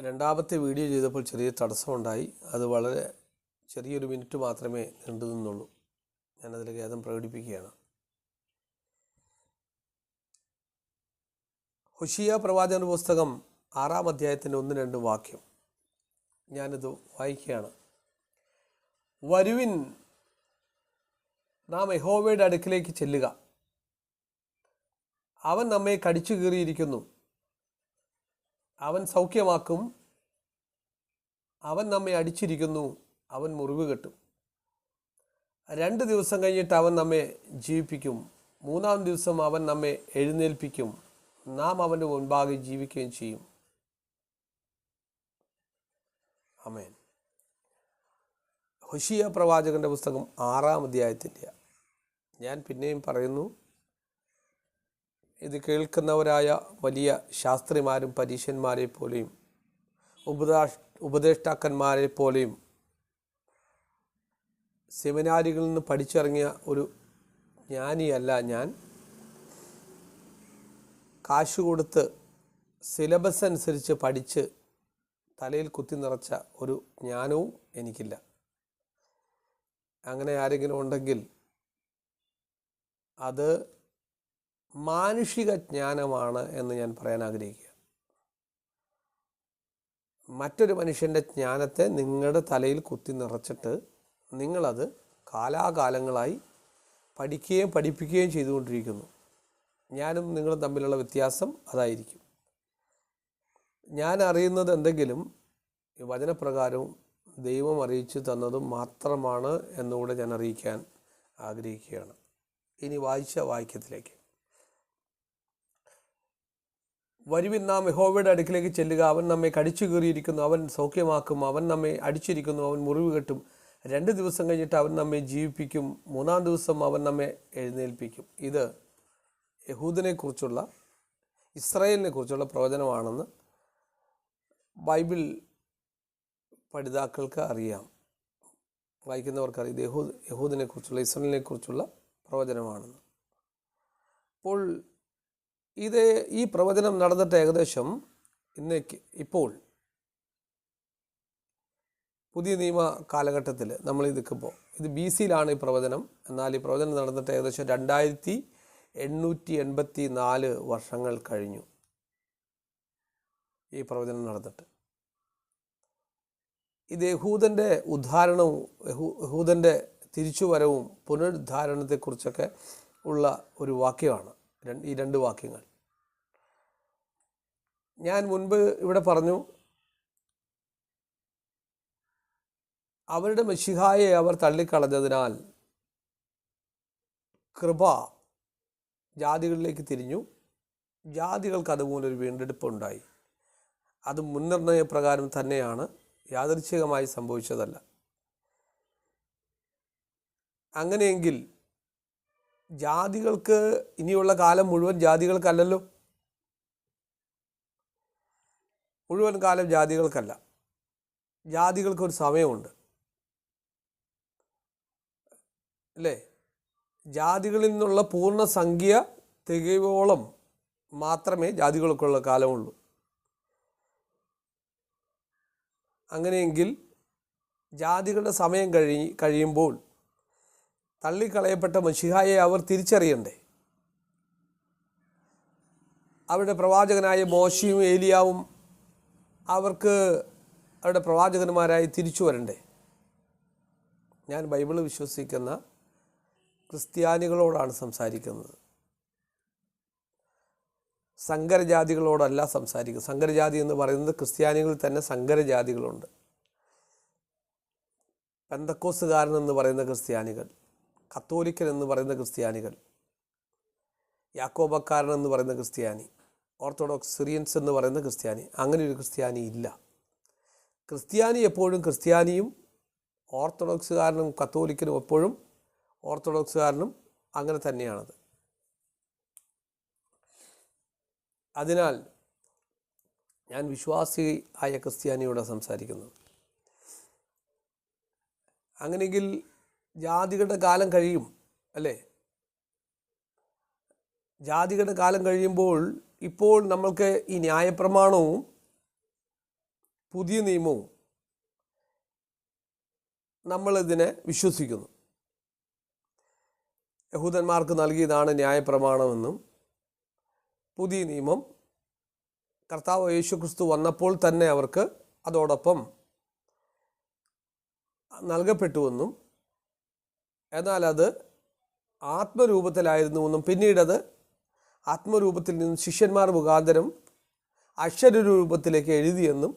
രണ്ടാമത്തെ വീഡിയോ ചെയ്തപ്പോൾ ചെറിയ തടസ്സമുണ്ടായി. അത് വളരെ ചെറിയൊരു മിനിറ്റ് മാത്രമേ നീണ്ടു നിന്നുള്ളൂ. ഞാനതിൽ ഖേദം പ്രകടിപ്പിക്കുകയാണ്. ഹോശിയ പ്രവാചകന്റെ പുസ്തകം 6-ാം അധ്യായത്തിൻ്റെ 1-2 വാക്യം ഞാനിത് വായിക്കുകയാണ്. വരുവിൻ, നാം യഹോവയുടെ അടുക്കിലേക്ക് ചെല്ലുക. അവൻ നമ്മെ കടിച്ചു കീറിയിരിക്കുന്നു, അവൻ സൗഖ്യമാക്കും. അവൻ നമ്മെ അടിച്ചിരിക്കുന്നു, അവൻ മുറിവ് കെട്ടും. 2 ദിവസം കഴിഞ്ഞിട്ട് അവൻ നമ്മെ ജീവിപ്പിക്കും. 3-ാം ദിവസം അവൻ നമ്മെ എഴുന്നേൽപ്പിക്കും. നാം അവൻ്റെ മുൻപാകെ ജീവിക്കുകയും ചെയ്യും. ആമേൻ. ഹോശിയ പ്രവാചകന്റെ പുസ്തകം 6-ാം അധ്യായത്തിൻ്റെ ഞാൻ പിന്നെയും പറയുന്നു, ഇത് കേൾക്കുന്നവരായ വലിയ ശാസ്ത്രിമാരും പരീശന്മാരെ പോലെയും ഉപദേഷ്ടാക്കന്മാരെ പോലെയും സെമിനാരികളിൽ നിന്ന് പഠിച്ചിറങ്ങിയ ഒരു ജ്ഞാനിയല്ല ഞാൻ. കാശ് കൊടുത്ത് സിലബസ് അനുസരിച്ച് പഠിച്ച് തലയിൽ കുത്തി നിറച്ച ഒരു ജ്ഞാനവും എനിക്കില്ല. അങ്ങനെ ആരെങ്കിലും ഉണ്ടെങ്കിൽ അത് മാനുഷിക ജ്ഞാനമാണ് എന്ന് ഞാൻ പറയാൻ ആഗ്രഹിക്കുക. മറ്റൊരു മനുഷ്യൻ്റെ ജ്ഞാനത്തെ നിങ്ങളുടെ തലയിൽ കുത്തി നിറച്ചിട്ട് നിങ്ങളത് കാലാകാലങ്ങളായി പഠിക്കുകയും പഠിപ്പിക്കുകയും ചെയ്തുകൊണ്ടിരിക്കുന്നു. ഞാനും നിങ്ങളും തമ്മിലുള്ള വ്യത്യാസം അതായിരിക്കും. ഞാൻ അറിയുന്നത് എന്തെങ്കിലും വചനപ്രകാരവും ദൈവം അറിയിച്ചു തന്നതും മാത്രമാണ് എന്നുകൂടെ ഞാൻ അറിയിക്കാൻ ആഗ്രഹിക്കുകയാണ്. ഇനി വായിച്ച വാക്യത്തിലേക്ക്. വരുവിൻ, നാം യഹോവയുടെ അടുക്കിലേക്ക് ചെല്ലുക. അവൻ നമ്മെ കടിച്ചു കീറിയിരിക്കുന്നു, അവൻ സൗഖ്യമാക്കും. അവൻ നമ്മെ അടിച്ചിരിക്കുന്നു, അവൻ മുറിവ് കെട്ടും. 2 ദിവസം കഴിഞ്ഞിട്ട് അവൻ നമ്മെ ജീവിപ്പിക്കും. 3-ാം ദിവസം അവൻ നമ്മെ എഴുന്നേൽപ്പിക്കും. ഇത് യഹൂദനെക്കുറിച്ചുള്ള, ഇസ്രായേലിനെ കുറിച്ചുള്ള പ്രവചനമാണെന്ന് ബൈബിൾ പഠിതാക്കൾക്ക് അറിയാം, വായിക്കുന്നവർക്കറിയാം. ഇത് യഹൂദനെക്കുറിച്ചുള്ള, ഇസ്രായേലിനെ കുറിച്ചുള്ള പ്രവചനമാണെന്ന്. അപ്പോൾ ഈ പ്രവചനം നടന്നിട്ട് ഏകദേശം ഇപ്പോൾ പുതിയ നിയമ കാലഘട്ടത്തിൽ നമ്മൾ നിൽക്കുമ്പോൾ, ഇത് BC-യിലാണ് ഈ പ്രവചനം. എന്നാൽ ഈ പ്രവചനം നടന്നിട്ട് ഏകദേശം 2884 വർഷങ്ങൾ കഴിഞ്ഞു ഈ പ്രവചനം നടന്നിട്ട്. ഇത് യഹൂദൻ്റെ ഉദ്ധാരണവും യഹൂദൻ്റെ തിരിച്ചുവരവും പുനരുദ്ധാരണത്തെക്കുറിച്ചൊക്കെ ഉള്ള ഒരു വാക്യമാണ് ഈ 2 വാക്യങ്ങൾ. ഞാൻ മുൻപ് ഇവിടെ പറഞ്ഞു, അവരുടെ മെശിഹായെ അവർ തള്ളിക്കളഞ്ഞതിനാൽ കൃപ ജാതികളിലേക്ക് തിരിഞ്ഞു. ജാതികൾക്ക് അതുമൂലൊരു വീണ്ടെടുപ്പുണ്ടായി. അത് മുൻനിർണയപ്രകാരം തന്നെയാണ്, യാദൃച്ഛികമായി സംഭവിച്ചതല്ല. അങ്ങനെയെങ്കിൽ ജാതികൾക്ക് ഇനിയുള്ള കാലം മുഴുവൻ ജാതികൾക്കല്ലല്ലോ. മുഴുവൻ കാലം ജാതികൾക്കല്ല. ജാതികൾക്കൊരു സമയമുണ്ട്, അല്ലേ? ജാതികളിൽ നിന്നുള്ള പൂർണ്ണസംഖ്യ തികയോളം മാത്രമേ ജാതികൾക്കുള്ള കാലമുള്ളൂ. അങ്ങനെയെങ്കിൽ ജാതികളുടെ സമയം കഴിയുമ്പോൾ തള്ളിക്കളയപ്പെട്ട മശിഹായെ അവർ തിരിച്ചറിയണ്ടേ? അവരുടെ പ്രവാചകനായ മോശയും ഏലിയാവും അവർക്ക് അവരുടെ പ്രവാചകന്മാരായി തിരിച്ചു വരണ്ടേ? ഞാൻ ബൈബിൾ വിശ്വസിക്കുന്ന ക്രിസ്ത്യാനികളോടാണ് സംസാരിക്കുന്നത്, സങ്കരജാതികളോടല്ല സംസാരിക്കുന്നത്. സങ്കരജാതി എന്ന് പറയുന്നത് ക്രിസ്ത്യാനികളിൽ തന്നെ സങ്കരജാതികളുണ്ട്. പെന്തക്കോസ്തുകാരൻ എന്ന് പറയുന്ന ക്രിസ്ത്യാനികൾ, കത്തോലിക്കൻ എന്ന് പറയുന്ന ക്രിസ്ത്യാനികൾ, യാക്കോബക്കാരൻ എന്ന് പറയുന്ന ക്രിസ്ത്യാനി, ഓർത്തഡോക്സ് സിറിയൻസ് എന്ന് പറയുന്ന ക്രിസ്ത്യാനി. അങ്ങനെ ഒരു ക്രിസ്ത്യാനി ഇല്ല. ക്രിസ്ത്യാനി എപ്പോഴും ക്രിസ്ത്യാനിയും, ഓർത്തഡോക്സുകാരനും കത്തോലിക്കനും എപ്പോഴും ഓർത്തഡോക്സുകാരനും അങ്ങനെ തന്നെയാണത്. അതിനാൽ ഞാൻ വിശ്വാസി ആയ ക്രിസ്ത്യാനിയോട് സംസാരിക്കുന്നത്. അങ്ങനെയെങ്കിൽ ജാതികളുടെ കാലം കഴിയും, അല്ലേ? ജാതികളുടെ കാലം കഴിയുമ്പോൾ ഇപ്പോൾ നമ്മൾക്ക് ഈ ന്യായപ്രമാണവും പുതിയ നിയമവും നമ്മളിതിനെ വിശ്വസിക്കുന്നു. യഹൂദന്മാർക്ക് നൽകിയതാണ് ന്യായപ്രമാണമെന്നും പുതിയ നിയമം കർത്താവ് യേശുക്രിസ്തു വന്നപ്പോൾ തന്നെ അവർക്ക് അതോടൊപ്പം നൽകപ്പെട്ടുവെന്നും എന്നാൽ അത് ആത്മരൂപത്തിലായിരുന്നുവെന്നും പിന്നീടത് ആത്മരൂപത്തിൽ നിന്ന് ശിഷ്യന്മാർ മുഖാന്തരം അക്ഷരരൂപത്തിലേക്ക് എഴുതിയെന്നും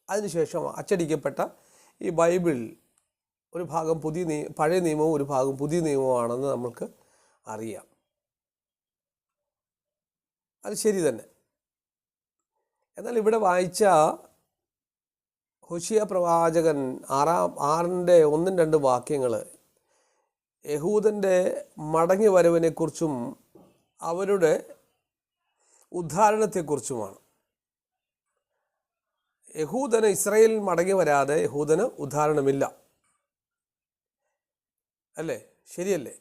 അതിനുശേഷം അച്ചടിക്കപ്പെട്ട ഈ ബൈബിൾ ഒരു ഭാഗം പഴയ നിയമവും ഒരു ഭാഗം പുതിയ നിയമവുമാണെന്ന് നമ്മൾക്ക് അറിയാം. അത് ശരി തന്നെ. എന്നാൽ ഇവിടെ വായിച്ച ഹോശിയ പ്രവാചകൻ 6:1-2 വാക്യങ്ങൾ യഹൂദൻ്റെ മടങ്ങി വരവിനെക്കുറിച്ചും അവരുടെ ഉദ്ധാരണത്തെക്കുറിച്ചുമാണ്. യഹൂദന് ഇസ്രായേലിൽ മടങ്ങി വരാതെ യഹൂദന് ഉദ്ധാരണമില്ല, അല്ലേ? ശരിയല്ലേ?